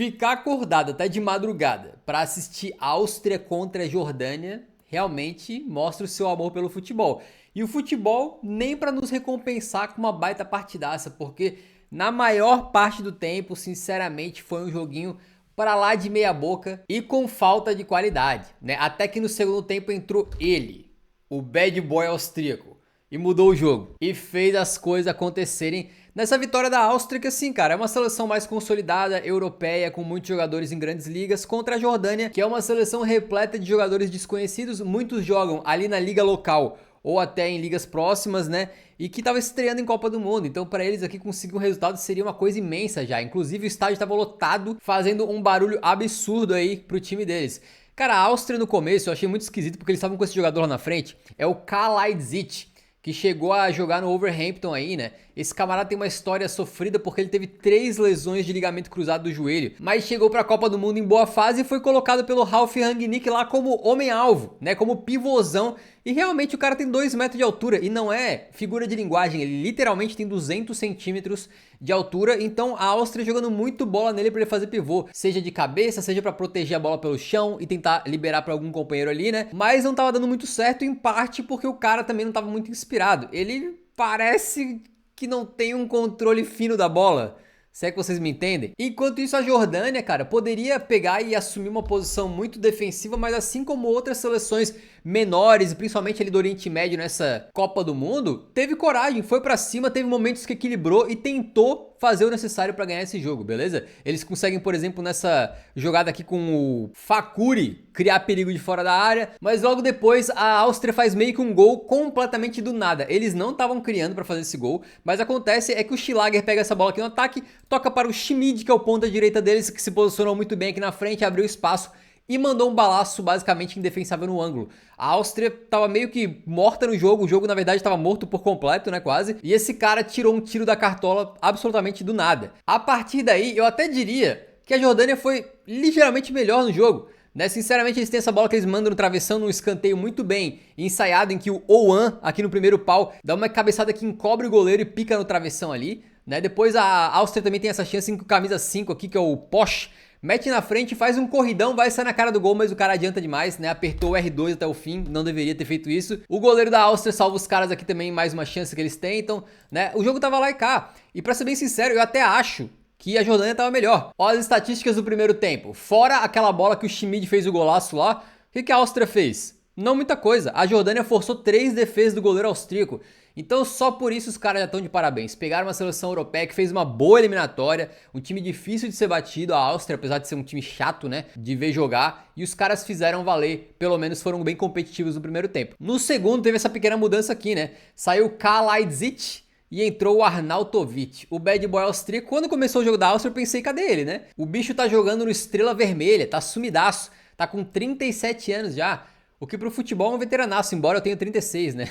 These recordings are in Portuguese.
Ficar acordado até de madrugada para assistir Áustria contra a Jordânia realmente mostra o seu amor pelo futebol. E o futebol nem para nos recompensar com uma baita partidaça, porque na maior parte do tempo, sinceramente, foi um joguinho para lá de meia boca e com falta de qualidade, né? Até que no segundo tempo entrou ele, o bad boy austríaco, e mudou o jogo e fez as coisas acontecerem nessa vitória da Áustria, que assim, cara, é uma seleção mais consolidada, europeia, com muitos jogadores em grandes ligas, contra a Jordânia, que é uma seleção repleta de jogadores desconhecidos. Muitos jogam ali na liga local ou até em ligas próximas, né? E que tava estreando em Copa do Mundo. Então, para eles aqui conseguir um resultado seria uma coisa imensa já. Inclusive, o estádio estava lotado, fazendo um barulho absurdo aí pro time deles. Cara, a Áustria no começo eu achei muito esquisito, porque eles estavam com esse jogador lá na frente, é o Kalajdzic, que chegou a jogar no Wolverhampton aí, né? Esse camarada tem uma história sofrida porque ele teve 3 lesões de ligamento cruzado do joelho, mas chegou pra Copa do Mundo em boa fase e foi colocado pelo Ralf Rangnick lá como homem-alvo, né? Como pivôzão. E realmente o cara tem 2 metros de altura e não é figura de linguagem, ele literalmente tem 200 centímetros de altura. Então a Áustria jogando muito bola nele pra ele fazer pivô, seja de cabeça, seja pra proteger a bola pelo chão e tentar liberar pra algum companheiro ali, né? Mas não tava dando muito certo, em parte porque o cara também não tava muito inspirado. Ele parece que não tem um controle fino da bola, se é que vocês me entendem. Enquanto isso, a Jordânia, cara, poderia pegar e assumir uma posição muito defensiva, mas assim como outras seleções menores, principalmente ali do Oriente Médio nessa Copa do Mundo, teve coragem, foi pra cima, teve momentos que equilibrou e tentou fazer o necessário pra ganhar esse jogo, beleza? Eles conseguem, por exemplo, nessa jogada aqui com o Fakuri, criar perigo de fora da área, mas logo depois a Áustria faz meio que um gol completamente do nada. Eles não estavam criando pra fazer esse gol, mas acontece é que o Schlager pega essa bola aqui no ataque, toca para o Schmid, que é o ponta direita deles, que se posicionou muito bem aqui na frente, abriu espaço e mandou um balaço basicamente indefensável no ângulo. A Áustria tava meio que morta no jogo, o jogo na verdade tava morto por completo, né, quase. E esse cara tirou um tiro da cartola absolutamente do nada. A partir daí, eu até diria que a Jordânia foi ligeiramente melhor no jogo, né? Sinceramente, eles têm essa bola que eles mandam no travessão, num escanteio muito bem ensaiado, em que o Ouan, aqui no primeiro pau, dá uma cabeçada que encobre o goleiro e pica no travessão ali, né? Depois a Áustria também tem essa chance com camisa 5 aqui, que é o Posch, mete na frente, faz um corridão, vai sair na cara do gol, mas o cara adianta demais, né? Apertou o R2 até o fim, não deveria ter feito isso. O goleiro da Áustria salva os caras aqui também, mais uma chance que eles tentam, né? O jogo tava lá e cá. E pra ser bem sincero, eu até acho que a Jordânia tava melhor. Olha as estatísticas do primeiro tempo. Fora aquela bola que o Schmid fez o golaço lá, o que a Áustria fez? Não muita coisa. A Jordânia forçou 3 defesas do goleiro austríaco. Então só por isso os caras já estão de parabéns. Pegaram uma seleção europeia que fez uma boa eliminatória, um time difícil de ser batido, a Áustria, apesar de ser um time chato, né, de ver jogar, e os caras fizeram valer, pelo menos foram bem competitivos no primeiro tempo. No segundo teve essa pequena mudança aqui, né, saiu o Kalajdzic e entrou o Arnautovic, o bad boy austríaco. Quando começou o jogo da Áustria eu pensei, cadê ele, né? O bicho tá jogando no Estrela Vermelha, tá sumidaço, tá com 37 anos já. O que pro futebol é um veteranaço, embora eu tenha 36, né?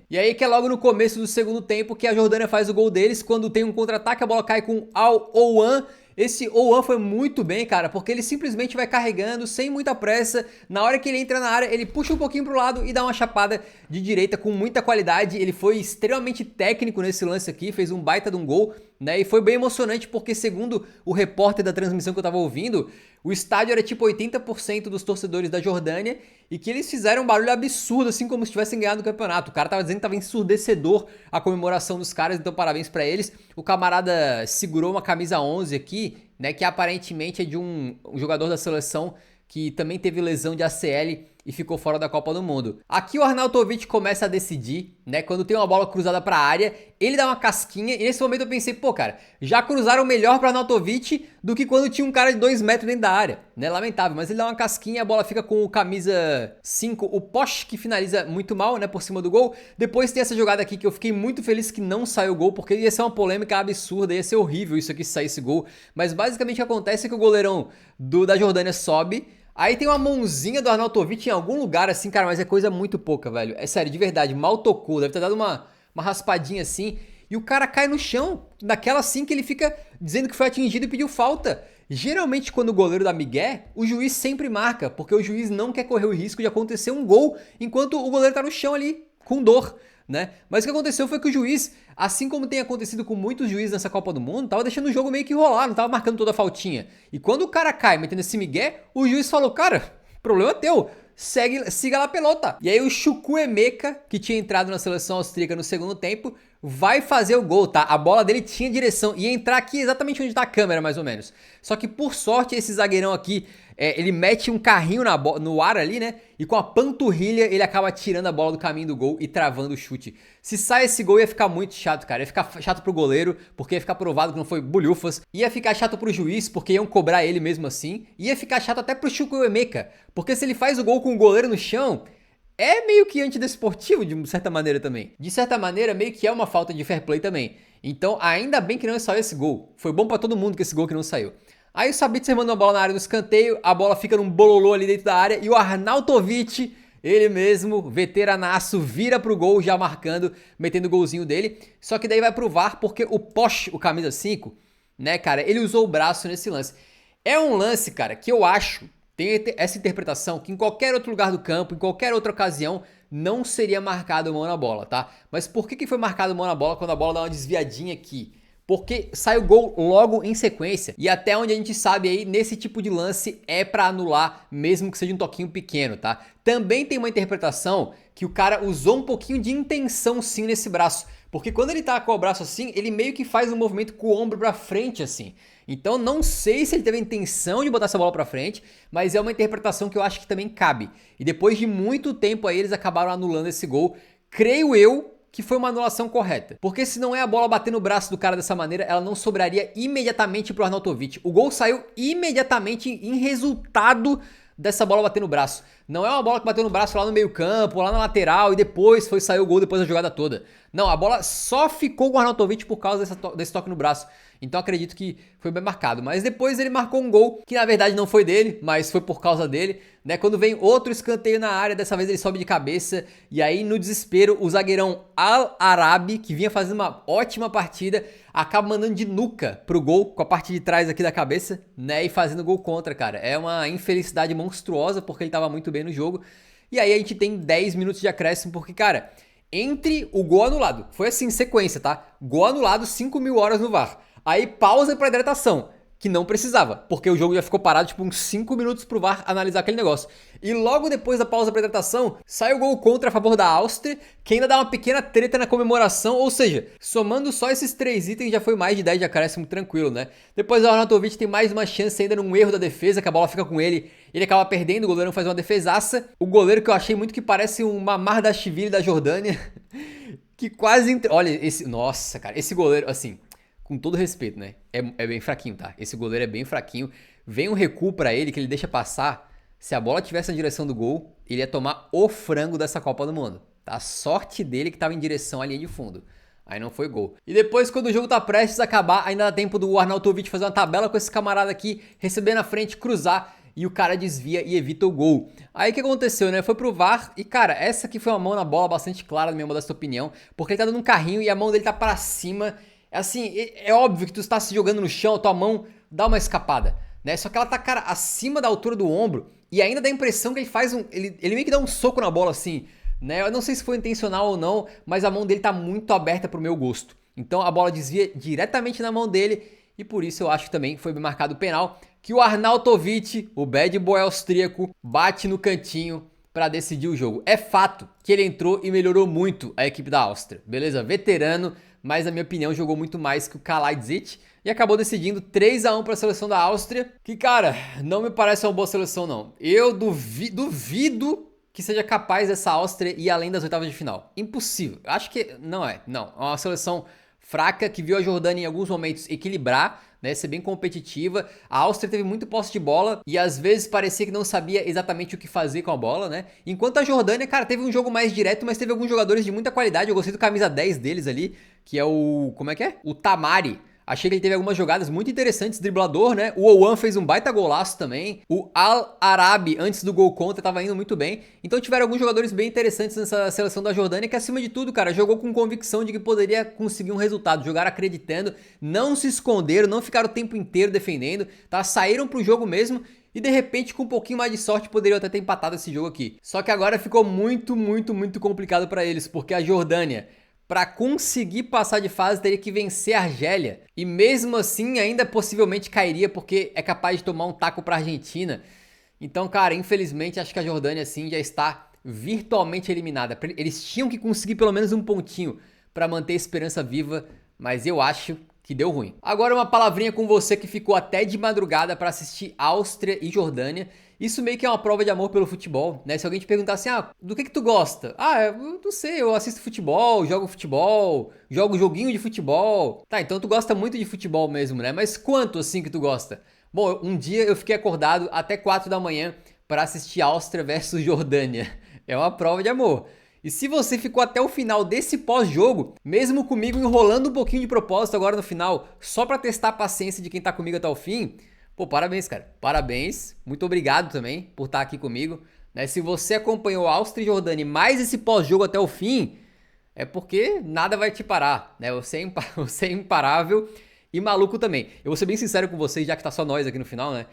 E aí que é logo no começo do segundo tempo que a Jordânia faz o gol deles, quando tem um contra-ataque, a bola cai com Al-Ouan. Esse Ouan foi muito bem, cara, porque ele simplesmente vai carregando, sem muita pressa. Na hora que ele entra na área, ele puxa um pouquinho pro lado e dá uma chapada de direita com muita qualidade. Ele foi extremamente técnico nesse lance aqui, fez um baita de um gol, né? E foi bem emocionante porque, segundo o repórter da transmissão que eu tava ouvindo, o estádio era tipo 80% dos torcedores da Jordânia e que eles fizeram um barulho absurdo, assim como se tivessem ganhado o campeonato. O cara tava dizendo que tava ensurdecedor a comemoração dos caras, então parabéns pra eles. O camarada segurou uma camisa 11 aqui, né, que aparentemente é de um jogador da seleção que também teve lesão de ACL e ficou fora da Copa do Mundo. Aqui o Arnautovic começa a decidir, né? Quando tem uma bola cruzada pra área, ele dá uma casquinha e nesse momento eu pensei, pô, cara, já cruzaram melhor pra Arnautovic do que quando tinha um cara de 2 metros dentro da área, né? Lamentável, mas ele dá uma casquinha, a bola fica com o camisa 5, o Posch, que finaliza muito mal, né? Por cima do gol. Depois tem essa jogada aqui que eu fiquei muito feliz que não saiu o gol, porque ia ser uma polêmica absurda, ia ser horrível isso aqui se saísse gol. Mas basicamente o que acontece é que o goleirão da Jordânia sobe. Aí tem uma mãozinha do Arnautovic em algum lugar assim, cara, mas é coisa muito pouca, velho. É sério, de verdade, mal tocou, deve ter dado uma raspadinha assim. E o cara cai no chão, daquela assim que ele fica dizendo que foi atingido e pediu falta. Geralmente quando o goleiro dá migué, o juiz sempre marca, porque o juiz não quer correr o risco de acontecer um gol enquanto o goleiro tá no chão ali, com dor. né? Mas o que aconteceu foi que o juiz, assim como tem acontecido com muitos juízes nessa Copa do Mundo, tava deixando o jogo meio que rolar, não tava marcando toda a faltinha. E quando o cara cai metendo esse migué, o juiz falou, cara, problema é teu. Siga lá a pelota. E aí o Chukwuemeka, que tinha entrado na seleção austríaca no segundo tempo, vai fazer o gol, tá? A bola dele tinha direção, ia entrar aqui exatamente onde tá a câmera, mais ou menos. Só que por sorte esse zagueirão aqui, ele mete um carrinho no ar ali, né? E com a panturrilha ele acaba tirando a bola do caminho do gol e travando o chute. Se sai esse gol ia ficar muito chato, cara. Ia ficar chato pro goleiro, porque ia ficar provado que não foi bulhufas. Ia ficar chato pro juiz, porque iam cobrar ele mesmo assim. Ia ficar chato até pro Chukwuemeka, porque se ele faz o gol com o goleiro no chão, é meio que antidesportivo de certa maneira também. De certa maneira, meio que é uma falta de fair play também. Então, ainda bem que não saiu esse gol. Foi bom pra todo mundo que esse gol que não saiu. Aí o Sabitzer manda uma bola na área no escanteio, a bola fica num bololô ali dentro da área e o Arnautovic, ele mesmo, veteranaço, vira pro gol já marcando, metendo o golzinho dele. Só que daí vai pro VAR porque o Posch, o camisa 5, né, cara, ele usou o braço nesse lance. É um lance, cara, que eu acho, tem essa interpretação, que em qualquer outro lugar do campo, em qualquer outra ocasião, não seria marcado mão na bola, tá? Mas por que foi marcado mão na bola quando a bola dá uma desviadinha aqui? Porque sai o gol logo em sequência. E até onde a gente sabe aí, nesse tipo de lance é pra anular, mesmo que seja um toquinho pequeno, tá? Também tem uma interpretação que o cara usou um pouquinho de intenção sim nesse braço. Porque quando ele tá com o braço assim, ele meio que faz um movimento com o ombro pra frente assim. Então não sei se ele teve a intenção de botar essa bola pra frente, mas é uma interpretação que eu acho que também cabe. E depois de muito tempo aí, eles acabaram anulando esse gol. Creio eu que foi uma anulação correta. Porque se não é a bola bater no braço do cara dessa maneira, ela não sobraria imediatamente pro Arnautovic. O gol saiu imediatamente em resultado dessa bola bater no braço. Não é uma bola que bateu no braço lá no meio campo, lá na lateral e depois saiu o gol depois da jogada toda. Não, a bola só ficou com o Arnautovic por causa desse toque no braço. Então acredito que foi bem marcado. Mas depois ele marcou um gol que na verdade não foi dele, mas foi por causa dele, né? Quando vem outro escanteio na área, dessa vez ele sobe de cabeça e aí no desespero o zagueirão Al-Arabi, que vinha fazendo uma ótima partida, acaba mandando de nuca pro gol com a parte de trás aqui da cabeça, né? E fazendo gol contra, cara. É uma infelicidade monstruosa porque ele tava muito bem no jogo. E aí a gente tem 10 minutos de acréscimo porque, cara, entre o gol anulado, foi assim, sequência, tá? Gol anulado, 5.000 horas no VAR. Aí pausa pra hidratação, que não precisava, porque o jogo já ficou parado tipo uns 5 minutos pro VAR analisar aquele negócio. E logo depois da pausa pra hidratação, sai o gol contra a favor da Áustria, que ainda dá uma pequena treta na comemoração, ou seja, somando só esses 3 itens já foi mais de 10 de acréscimo tranquilo, né? Depois o Arnautovic tem mais uma chance ainda num erro da defesa, que a bola fica com ele, ele acaba perdendo, o goleiro faz uma defesaça. O goleiro que eu achei muito que parece um Mamardashvili da Jordânia, que quase... Olha, nossa, cara, esse goleiro, assim... Com todo respeito, né? É bem fraquinho, tá? Esse goleiro é bem fraquinho. Vem um recuo pra ele que ele deixa passar. Se a bola tivesse na direção do gol, ele ia tomar o frango dessa Copa do Mundo. Tá? A sorte dele que tava em direção à linha de fundo. Aí não foi gol. E depois, quando o jogo tá prestes a acabar, ainda dá tempo do Arnautovic fazer uma tabela com esse camarada aqui, receber na frente, cruzar, e o cara desvia e evita o gol. Aí o que aconteceu, né? Foi pro VAR e, cara, essa aqui foi uma mão na bola bastante clara, na minha modesta opinião, porque ele tá dando um carrinho e a mão dele tá pra cima. Assim, é óbvio que tu está se jogando no chão, a tua mão dá uma escapada, né? Só que ela tá, cara, acima da altura do ombro e ainda dá a impressão que ele faz ele meio que dá um soco na bola assim, né? Eu não sei se foi intencional ou não, mas a mão dele tá muito aberta pro meu gosto. Então a bola desvia diretamente na mão dele e por isso eu acho que também foi bem marcado o penal, que o Arnautovic, o bad boy austríaco, bate no cantinho para decidir o jogo. É fato que ele entrou e melhorou muito a equipe da Áustria, beleza? Veterano, mas na minha opinião jogou muito mais que o Kalajdzic e acabou decidindo 3-1 para a seleção da Áustria, que, cara, não me parece uma boa seleção não. Eu duvido que seja capaz dessa Áustria ir além das oitavas de final. Impossível. Acho que não. É uma seleção fraca que viu a Jordânia em alguns momentos equilibrar, né, ser bem competitiva. A Áustria teve muito posse de bola e às vezes parecia que não sabia exatamente o que fazer com a bola, né? Enquanto a Jordânia, cara, teve um jogo mais direto, mas teve alguns jogadores de muita qualidade. Eu gostei do camisa 10 deles ali, que é o... como é que é? O Tamari. Achei que ele teve algumas jogadas muito interessantes, driblador, né? O Owan fez um baita golaço também. O Al-Arabi, antes do gol contra, tava indo muito bem. Então tiveram alguns jogadores bem interessantes nessa seleção da Jordânia, que acima de tudo, cara, jogou com convicção de que poderia conseguir um resultado. Jogaram acreditando, não se esconderam, não ficaram o tempo inteiro defendendo, tá? Saíram pro jogo mesmo E de repente, com um pouquinho mais de sorte, poderiam até ter empatado esse jogo aqui. Só que agora ficou muito, muito, muito complicado para eles, porque a Jordânia, para conseguir passar de fase, teria que vencer a Argélia. E mesmo assim, ainda possivelmente cairia, porque é capaz de tomar um taco para a Argentina. Então, cara, infelizmente, acho que a Jordânia, assim, já está virtualmente eliminada. Eles tinham que conseguir pelo menos um pontinho para manter a esperança viva, mas eu acho que deu ruim. Agora uma palavrinha com você que ficou até de madrugada para assistir Áustria e Jordânia. Isso meio que é uma prova de amor pelo futebol, né? Se alguém te perguntar assim, do que tu gosta? Eu não sei, eu assisto futebol, jogo joguinho de futebol. Tá, então tu gosta muito de futebol mesmo, né? Mas quanto assim que tu gosta? Bom, um dia eu fiquei acordado até 4 da manhã para assistir Áustria versus Jordânia. É uma prova de amor. E se você ficou até o final desse pós-jogo, mesmo comigo enrolando um pouquinho de propósito agora no final, só pra testar a paciência de quem tá comigo até o fim, pô, parabéns, cara. Parabéns. Muito obrigado também por estar aqui comigo. Né? Se você acompanhou Áustria e Jordânia mais esse pós-jogo até o fim, é porque nada vai te parar, né? Você é imparável e maluco também. Eu vou ser bem sincero com vocês, já que tá só nós aqui no final, né?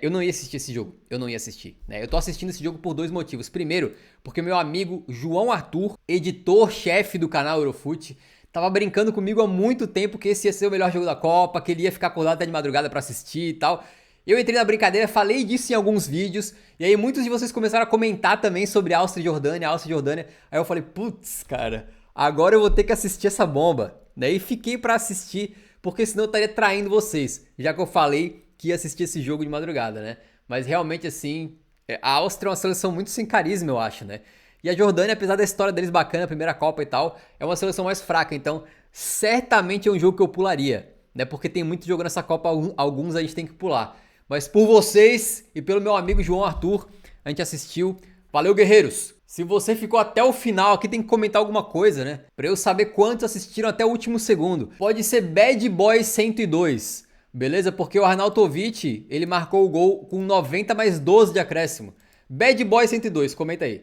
Eu não ia assistir esse jogo, eu não ia assistir, né? Eu tô assistindo esse jogo por dois motivos. Primeiro, porque meu amigo João Arthur, editor-chefe do canal Eurofute, tava brincando comigo há muito tempo que esse ia ser o melhor jogo da Copa, que ele ia ficar acordado até de madrugada pra assistir e tal. Eu entrei na brincadeira, falei disso em alguns vídeos, e aí muitos de vocês começaram a comentar também sobre Áustria e Jordânia. Aí eu falei, putz, cara, agora eu vou ter que assistir essa bomba. Daí fiquei pra assistir, porque senão eu estaria traindo vocês, já que eu falei que ia assistir esse jogo de madrugada, né? Mas realmente, assim, a Áustria é uma seleção muito sem carisma, eu acho, né? E a Jordânia, apesar da história deles bacana, a primeira Copa e tal, é uma seleção mais fraca. Então, certamente é um jogo que eu pularia, né? Porque tem muito jogo nessa Copa, alguns a gente tem que pular. Mas por vocês e pelo meu amigo João Arthur, a gente assistiu. Valeu, guerreiros! Se você ficou até o final, aqui tem que comentar alguma coisa, né? Pra eu saber quantos assistiram até o último segundo. Pode ser Bad Boy 102. Beleza? Porque o Arnautovic, ele marcou o gol com 90 mais 12 de acréscimo. Bad Boy 102, comenta aí.